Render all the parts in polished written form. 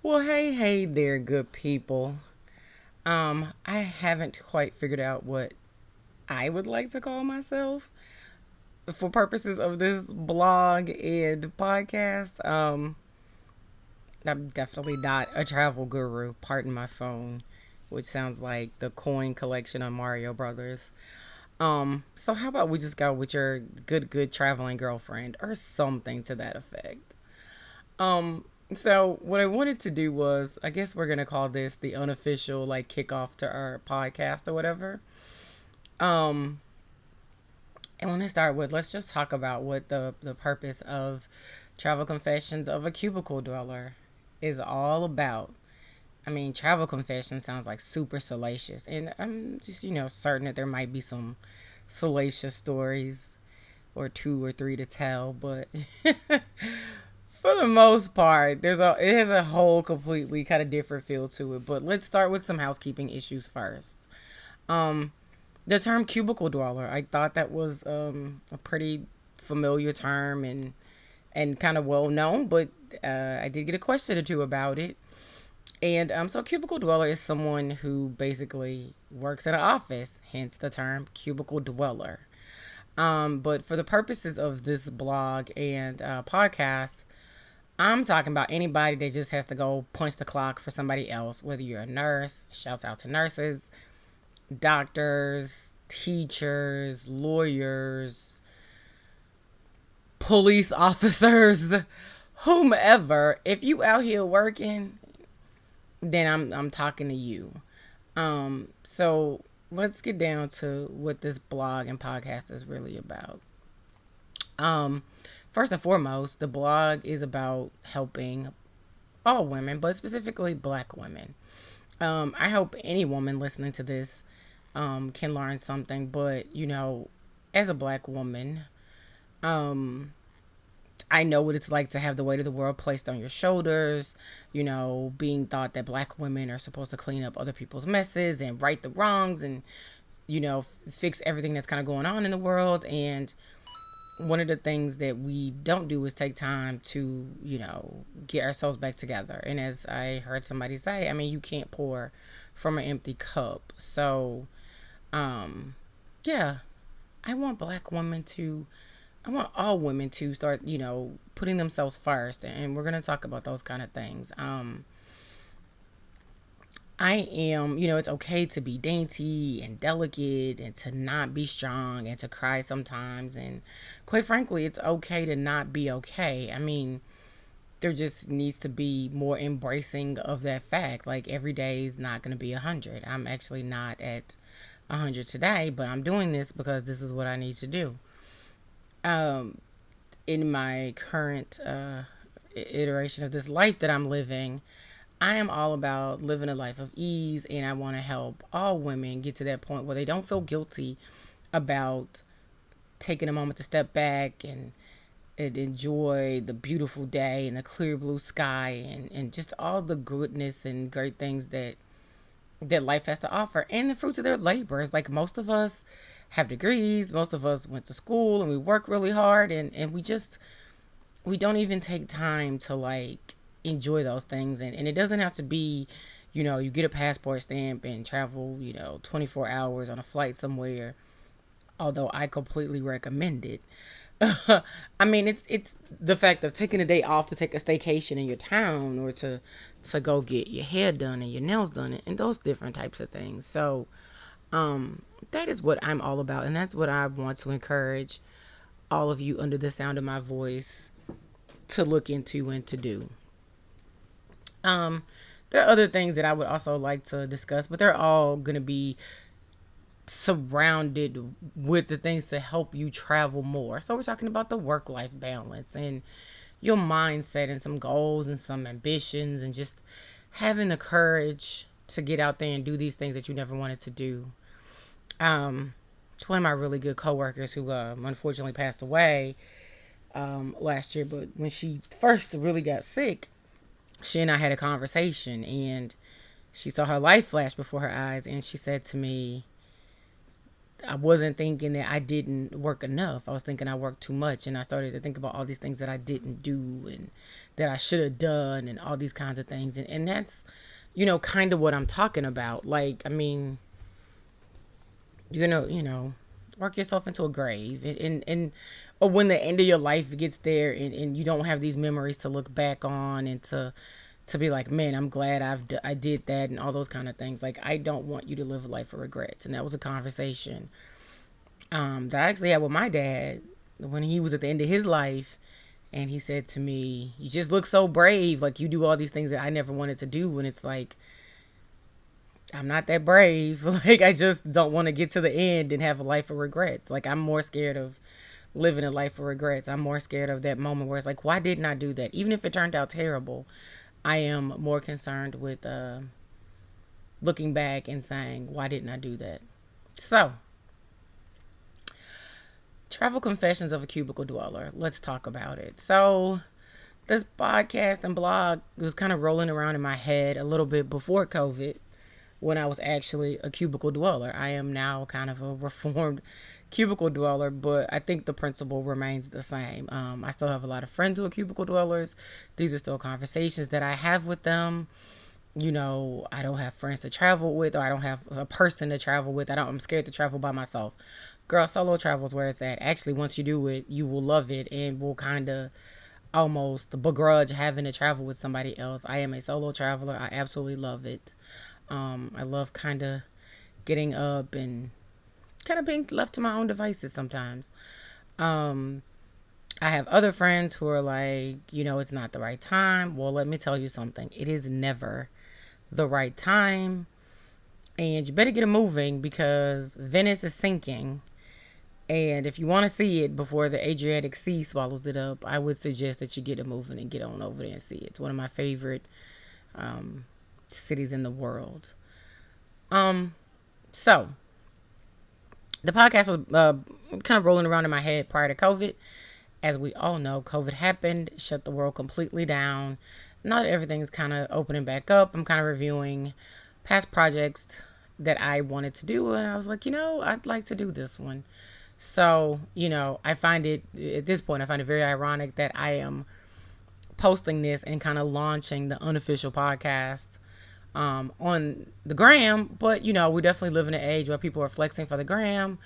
Well, hey there, good people. I haven't quite figured out what I would like to call myself for purposes of this blog and podcast. I'm definitely not a travel guru. Pardon my phone, which sounds like the coin collection on Mario Brothers. So how about we just go with your good traveling girlfriend or something to that effect? Um, so what I wanted to do was, I guess we're gonna call this the unofficial like kickoff to our podcast or whatever. Um, and when I start with, let's just talk about what the purpose of Travel Confessions of a Cubicle Dweller is all about. I mean, Travel Confessions sounds like super salacious, and I'm just certain that there might be some salacious stories or two or three to tell, but for the most part, it has a whole completely kind of different feel to it. But let's start with some housekeeping issues first. Um, the term cubicle dweller, I thought that was a pretty familiar term and kind of well known, but I did get a question or two about it. And so, a cubicle dweller is someone who basically works in an office, hence the term cubicle dweller. But for the purposes of this blog and podcast, I'm talking about anybody that just has to go punch the clock for somebody else, whether you're a nurse, shouts out to nurses, doctors, teachers, lawyers, police officers, whomever. If you out here working, then I'm talking to you. So let's get down to what this blog and podcast is really about. Um, First and foremost, the blog is about helping all women, but specifically black women. I hope any woman listening to this can learn something, but as a black woman, um, I know what it's like to have the weight of the world placed on your shoulders, being thought that black women are supposed to clean up other people's messes and right the wrongs and, fix everything that's kind of going on in the world. And one of the things that we don't do is take time to, get ourselves back together. And as I heard somebody say, I mean, you can't pour from an empty cup. So, um, yeah, I want black women to, I want all women to start, putting themselves first. And we're going to talk about those kind of things. I am, it's okay to be dainty and delicate and to not be strong and to cry sometimes. And quite frankly, it's okay to not be okay. I mean, there just needs to be more embracing of that fact. Like every day is not going to be 100. I'm actually not at 100 today, but I'm doing this because this is what I need to do. Um, in my current iteration of this life that I'm living, I am all about living a life of ease, and I want to help all women get to that point where they don't feel guilty about taking a moment to step back and enjoy the beautiful day and the clear blue sky and just all the goodness and great things that life has to offer and the fruits of their labors. Like most of us have degrees, most of us went to school and we work really hard and we don't even take time to like enjoy those things and it doesn't have to be you get a passport stamp and travel 24 hours on a flight somewhere, although I completely recommend it. I mean, it's the fact of taking a day off to take a staycation in your town or to go get your hair done and your nails done and those different types of things. So that is what I'm all about, and that's what I want to encourage all of you under the sound of my voice to look into and to do. Um, there are other things that I would also like to discuss, but they're all going to be surrounded with the things to help you travel more. So we're talking about the work life balance and your mindset and some goals and some ambitions and just having the courage to get out there and do these things that you never wanted to do. It's one of my really good coworkers who unfortunately passed away last year, but when she first really got sick, she and I had a conversation and she saw her life flash before her eyes and she said to me, I wasn't thinking that I didn't work enough. I was thinking I worked too much, and I started to think about all these things that I didn't do and that I should have done, and all these kinds of things. And that's, kind of what I'm talking about. Like, I mean, work yourself into a grave, and or when the end of your life gets there, and you don't have these memories to look back on, and to be like, man, I'm glad I did that, and all those kind of things. Like, I don't want you to live a life of regrets. And that was a conversation that I actually had with my dad when he was at the end of his life. And he said to me, you just look so brave, like you do all these things that I never wanted to do. And it's like, I'm not that brave. Like, I just don't want to get to the end and have a life of regrets. Like, I'm more scared of living a life of regrets. I'm more scared of that moment where it's like, why didn't I do that? Even if it turned out terrible, I am more concerned with looking back and saying, why didn't I do that? So, travel confessions of a cubicle dweller. Let's talk about it. So, this podcast and blog was kind of rolling around in my head a little bit before COVID, when I was actually a cubicle dweller. I am now kind of a reformed cubicle dweller, but I think the principle remains the same. I still have a lot of friends who are cubicle dwellers. These are still conversations that I have with them. I don't have friends to travel with, or I don't have a person to travel with. I'm scared to travel by myself. Girl, solo travel is where it's at. Actually, once you do it, you will love it and will kind of almost begrudge having to travel with somebody else. I am a solo traveler. I absolutely love it. I love kind of getting up and kind of being left to my own devices sometimes. Um, I have other friends who are like, it's not the right time. Well, let me tell you something. It is never the right time. And you better get it moving, because Venice is sinking. And if you want to see it before the Adriatic Sea swallows it up, I would suggest that you get it moving and get on over there and see it. It's one of my favorite cities in the world. So the podcast was kind of rolling around in my head prior to COVID. As we all know, COVID happened, shut the world completely down. Now that everything's kind of opening back up, I'm kind of reviewing past projects that I wanted to do, and I was like, I'd like to do this one. So, I find it, at this point, I find it very ironic that I am posting this and kind of launching the unofficial podcast on the gram. But, we definitely live in an age where people are flexing for the gram.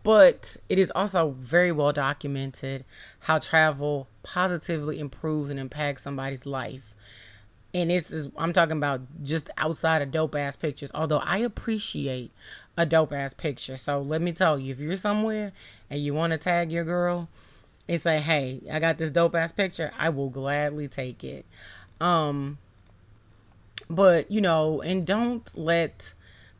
But it is also very well documented how travel positively improves and impacts somebody's life. And I'm talking about just outside of dope ass pictures. Although I appreciate a dope ass picture. So let me tell you, if you're somewhere and you want to tag your girl and say, hey, I got this dope ass picture, I will gladly take it. But, and don't let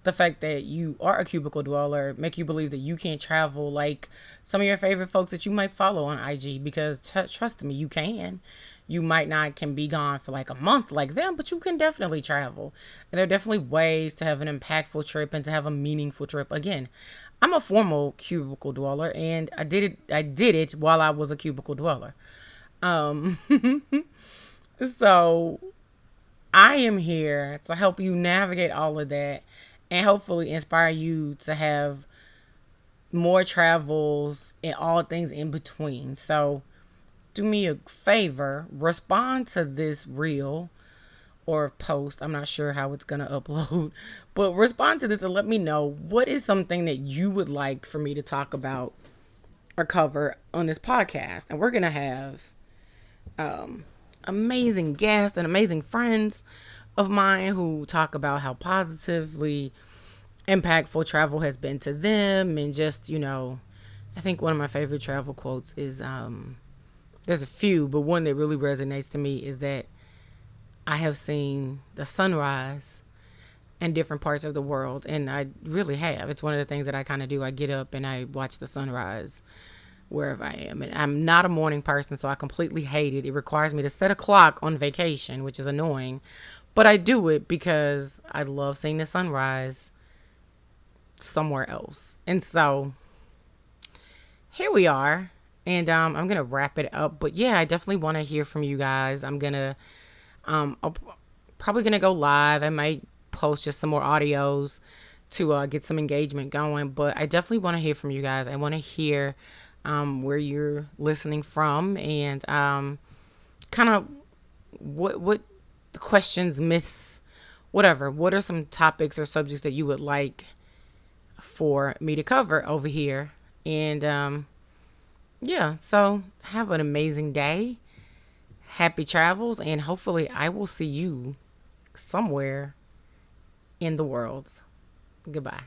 the fact that you are a cubicle dweller make you believe that you can't travel like some of your favorite folks that you might follow on IG, because trust me, you can. You might not can be gone for like a month like them, but you can definitely travel. And there are definitely ways to have an impactful trip and to have a meaningful trip. Again, I'm a formal cubicle dweller, and I did it while I was a cubicle dweller. Um so I am here to help you navigate all of that and hopefully inspire you to have more travels and all things in between. So, do me a favor, respond to this reel or post. I'm not sure how it's going to upload, but respond to this and let me know what is something that you would like for me to talk about or cover on this podcast. And we're going to have amazing guests and amazing friends of mine who talk about how positively impactful travel has been to them. And just, I think one of my favorite travel quotes is there's a few, but one that really resonates to me is that I have seen the sunrise in different parts of the world, and I really have. It's one of the things that I kind of do. I get up and I watch the sunrise wherever I am. And I'm not a morning person, so I completely hate it. It requires me to set a clock on vacation, which is annoying. But I do it because I love seeing the sunrise somewhere else. And so here we are. And I'm going to wrap it up. But yeah, I definitely want to hear from you guys. I'm probably going to go live. I might post just some more audios to get some engagement going. But I definitely want to hear from you guys. I want to hear where you're listening from, and kind of what questions, myths, whatever. What are some topics or subjects that you would like for me to cover over here? And yeah, so have an amazing day. Happy travels, and hopefully, I will see you somewhere in the world. Goodbye.